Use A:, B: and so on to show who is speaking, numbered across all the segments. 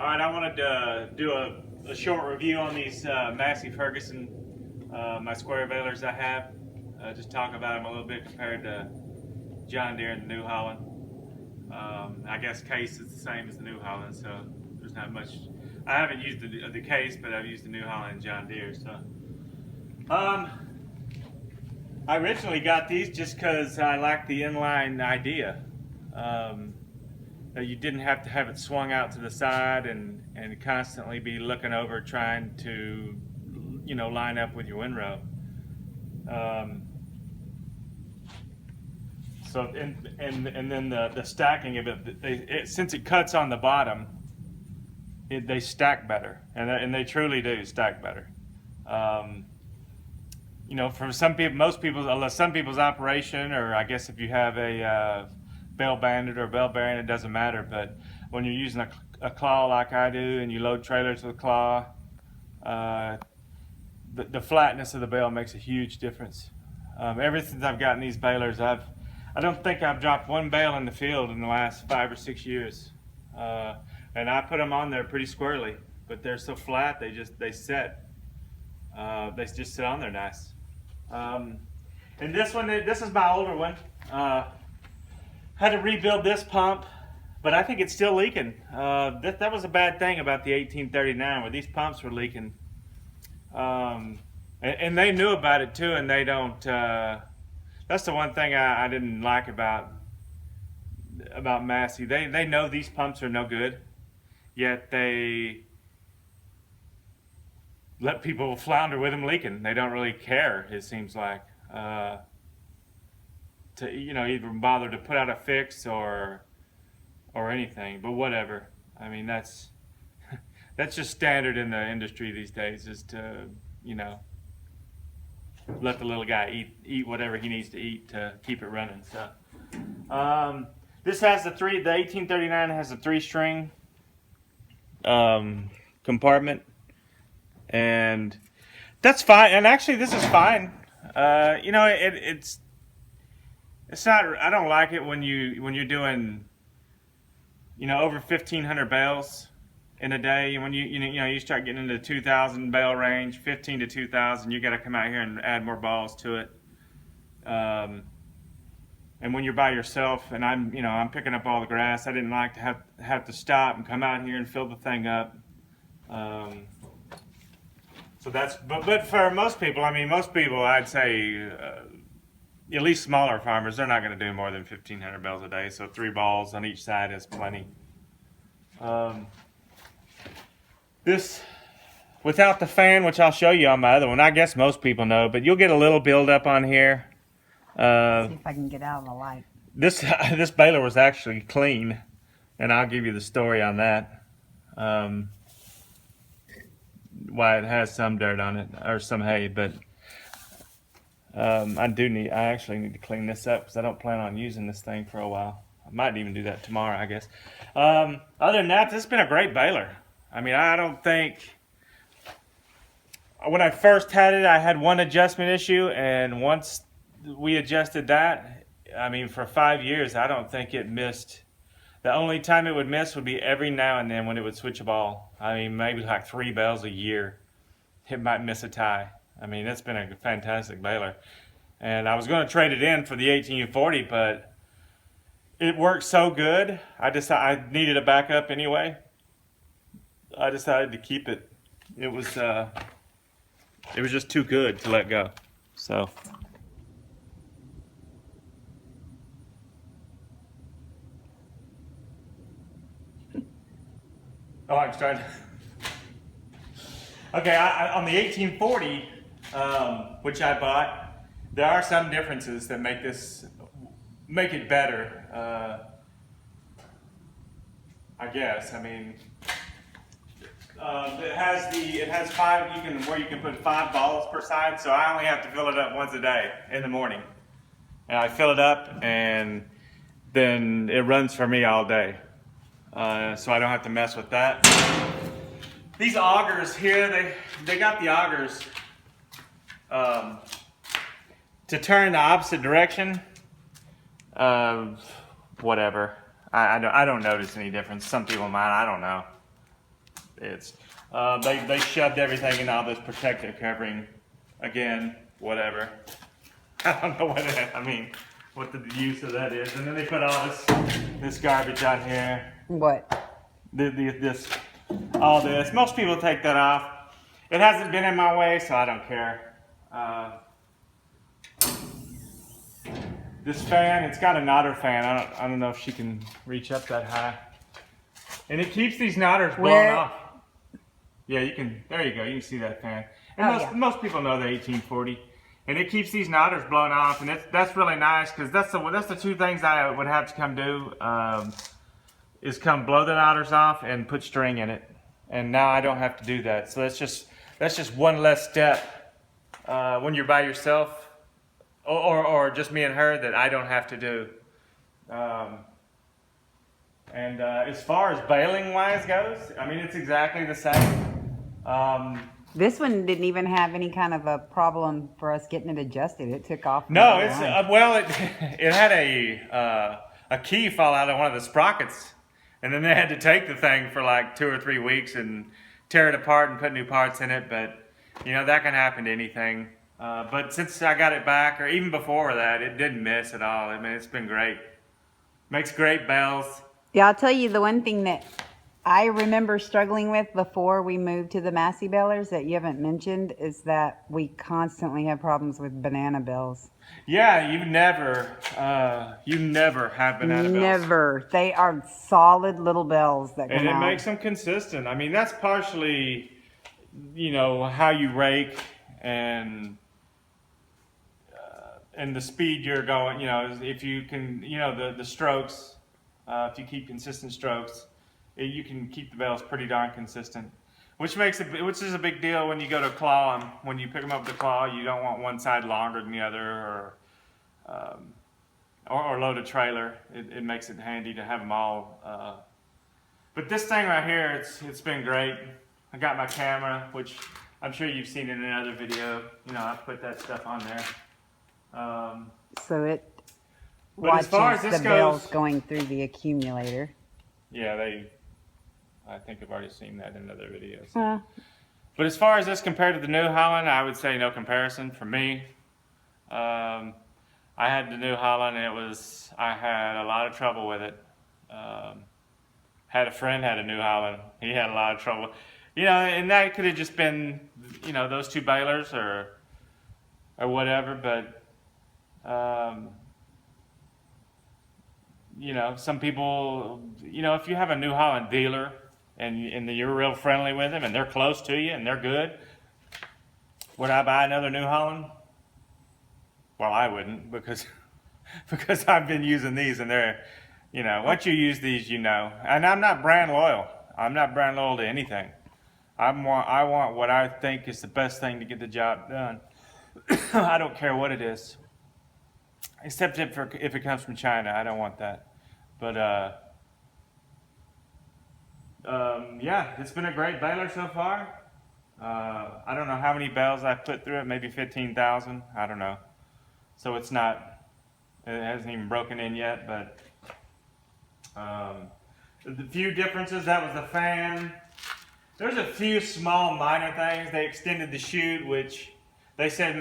A: All right, I wanted to do a short review on these Massey Ferguson, my square balers I have. Just talk about them a little bit compared to John Deere and the New Holland. I guess case is the same as the New Holland, so there's not much. I haven't used the case, but I've used the New Holland and John Deere. So, I originally got these just because I liked the inline idea. That you didn't have to have it swung out to the side and constantly be looking over trying to, you know, line up with your windrow. So and then the stacking of it, since it cuts on the bottom, they stack better, and they truly do stack better. You know, for some people, most people, some people's operation, or I guess if you have a bale banded or bale bearing, it doesn't matter. But when you're using a claw like I do, and you load trailers with a claw, the flatness of the bale makes a huge difference. Ever since I've gotten these balers, I don't think I've dropped one bale in the field in the last 5 or 6 years. And I put them on there pretty squarely, but they're so flat they set. They just sit on there nice. And this one, this is my older one. Had to rebuild this pump, but I think it's still leaking. That was a bad thing about the 1839, where these pumps were leaking. And they knew about it too, and they don't. That's the one thing I didn't like about Massey. They know these pumps are no good, yet they let people flounder with them leaking. They don't really care, it seems like, to, you know, either bother to put out a fix or anything. But whatever. I mean, that's just standard in the industry these days, is to, you know, let the little guy eat whatever he needs to eat to keep it running. So this has the 1839 has a 3-string compartment, and that's fine. And actually, this is fine. You know, it's not. I don't like it when you're doing, you know, over 1,500 bales in a day. When you start getting into the 2,000 bale range, 15 to 2,000, you got to come out here and add more balls to it. And when you're by yourself, and I'm picking up all the grass, I didn't like to have to stop and come out here and fill the thing up. So that's, but for most people, I mean, most people, I'd say, at least smaller farmers, they're not going to do more than 1,500 bales a day. So 3 balls on each side is plenty. This, without the fan, which I'll show you on my other one, I guess most people know, but you'll get a little buildup on here.
B: See if I can get out of the light.
A: This baler was actually clean, and I'll give you the story on that. Why it has some dirt on it, or some hay, but I actually need to clean this up because I don't plan on using this thing for a while. I might even do that tomorrow, I guess. Other than that, this has been a great baler. I mean, I don't think, when I first had it, I had one adjustment issue, and once we adjusted that, I mean, for 5 years, I don't think it missed. The only time it would miss would be every now and then when it would switch a ball. I mean, maybe like 3 bales a year. It might miss a tie. I mean, it's been a fantastic baler. And I was going to trade it in for the 1840, but it worked so good, I needed a backup anyway. I decided to keep it. It was just too good to let go. So. Oh, I'm trying to. Okay, on the 1840, which I bought, there are some differences that make it better. I guess. I mean, it has 5. Where you can put 5 balls per side. So I only have to fill it up once a day in the morning, and I fill it up, and then it runs for me all day. So I don't have to mess with that. These augers here, they got the augers to turn the opposite direction. Whatever. I don't notice any difference. Some people might. I don't know. It's they shoved everything in all this protective covering. Again, whatever. I don't know what the use of that is. And then they put all this garbage on here.
B: What?
A: All this. Most people take that off. It hasn't been in my way, so I don't care. This fan, it's got a nodder fan. I don't know if she can reach up that high. And it keeps these nodders blowing off. Yeah, you can. There you go. You can see that fan. And most people know the 1840. And it keeps these nodders blowing off, and that's really nice because that's the two things I would have to come do is come blow the nodders off and put string in it. And now I don't have to do that. So that's just one less step when you're by yourself. Or just me and her that I don't have to do. As far as baling wise goes, I mean, it's exactly the same.
B: This one didn't even have any kind of a problem for us getting it adjusted. It took off.
A: No, it's it had a key fall out of one of the sprockets, and then they had to take the thing for like 2 or 3 weeks and tear it apart and put new parts in it. But you know, that can happen to anything. But since I got it back, or even before that, it didn't miss at all. I mean, it's been great. Makes great bales.
B: Yeah, I'll tell you the one thing that I remember struggling with before we moved to the Massey Balers that you haven't mentioned is that we constantly have problems with banana bells.
A: Yeah, you never have banana bells.
B: Never. They are solid little bells that come out.
A: And it makes them consistent. I mean, that's partially, you know, how you rake and the speed you're going, you know, if you can, you know, the strokes, if you keep consistent strokes, you can keep the bales pretty darn consistent, which is a big deal when you go to claw them. When you pick them up with the claw, you don't want one side longer than the other, or load a trailer. It makes it handy to have them all. But this thing right here, it's been great. I got my camera, which I'm sure you've seen in another video. You know, I put that stuff on there.
B: So it
A: But as far as
B: watches
A: this
B: the bells
A: goes,
B: going through the accumulator.
A: yeah, I think I've already seen that in other videos. But as far as this compared to the New Holland, I would say no comparison for me. I had the New Holland, and I had a lot of trouble with it. Had a friend had a New Holland. He had a lot of trouble. You know, and that could have just been, you know, those two balers or whatever, but you know, some people, you know, if you have a New Holland dealer and you're real friendly with them and they're close to you and they're good, would I buy another New Holland? Well, I wouldn't because I've been using these and they're, you know, once you use these, you know, and I'm not brand loyal. I'm not brand loyal to anything. I want what I think is the best thing to get the job done. I don't care what it is. Except if it comes from China, I don't want that. But yeah, it's been a great baler so far. I don't know how many bales I've put through it, maybe 15,000. I don't know. So it hasn't even broken in yet. But the few differences, that was the fan. There's a few small minor things. They extended the chute, which they said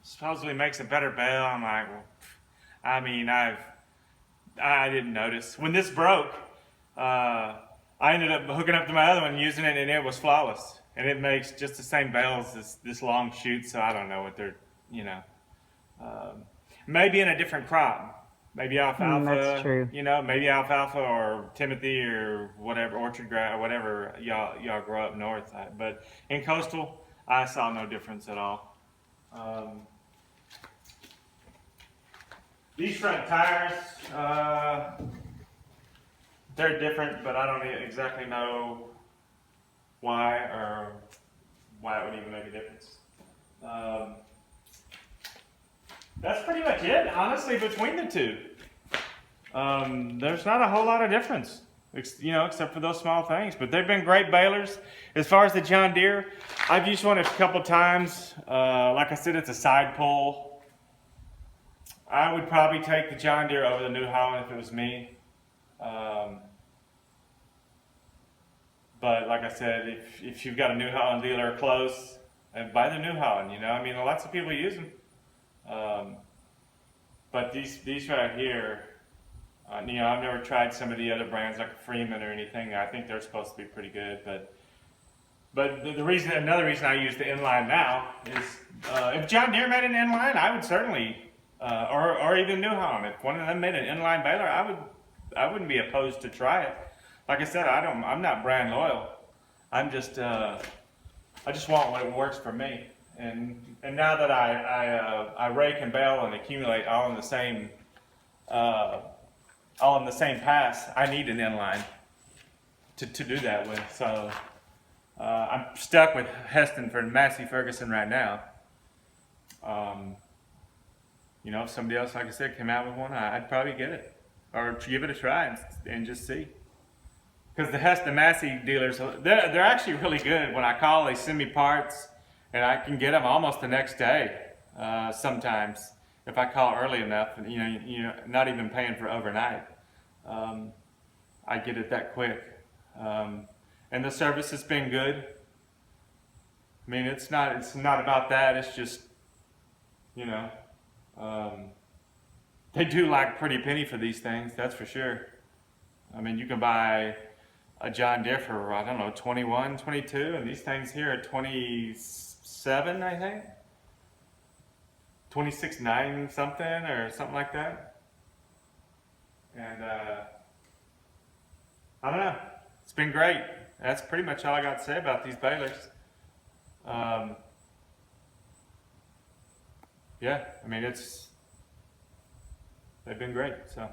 A: supposedly makes a better bale. I'm like, well, I mean, I didn't notice. When this broke, I ended up hooking up to my other one, using it, and it was flawless. And it makes just the same bale as this long chute, so I don't know what they're, you know. Maybe in a different crop. Maybe alfalfa.
B: That's true.
A: You know, maybe alfalfa or Timothy or whatever, orchard grass, whatever y'all grow up north. But in coastal, I saw no difference at all. These front tires, they're different, but I don't exactly know why or why it would even make a difference. That's pretty much it, honestly, between the two. There's not a whole lot of difference, you know, except for those small things. But they've been great balers. As far as the John Deere, I've used one a couple times. Like I said, it's a side pull. I would probably take the John Deere over the New Holland if it was me. But like I said, if you've got a New Holland dealer close, buy the New Holland. You know, I mean, lots of people use them. But these right here, you know, I've never tried some of the other brands like Freeman or anything. I think they're supposed to be pretty good, but another reason I use the inline now is if John Deere made an inline, I would certainly, or even New Holland, if one of them made an inline baler, I wouldn't be opposed to try it. Like I said, I'm not brand loyal. I just want what works for me. And now that I rake and bale and accumulate all in the same pass, I need an inline to do that with. So I'm stuck with Heston for Massey Ferguson right now. You know, if somebody else, like I said, came out with one, I'd probably get it or give it a try and just see. Because the Massey dealers, they're actually really good. When I call, they send me parts, and I can get them almost the next day. Sometimes, if I call early enough, and you know, not even paying for overnight, I get it that quick. And the service has been good. I mean, it's not about that. It's just, you know, they do like a pretty penny for these things. That's for sure. I mean, you can buy a John Deere for, I don't know, 21, 22, and these things here are 27, I think. 26.9 something or something like that. And I don't know. It's been great. That's pretty much all I got to say about these balers. Yeah, I mean, they've been great, so.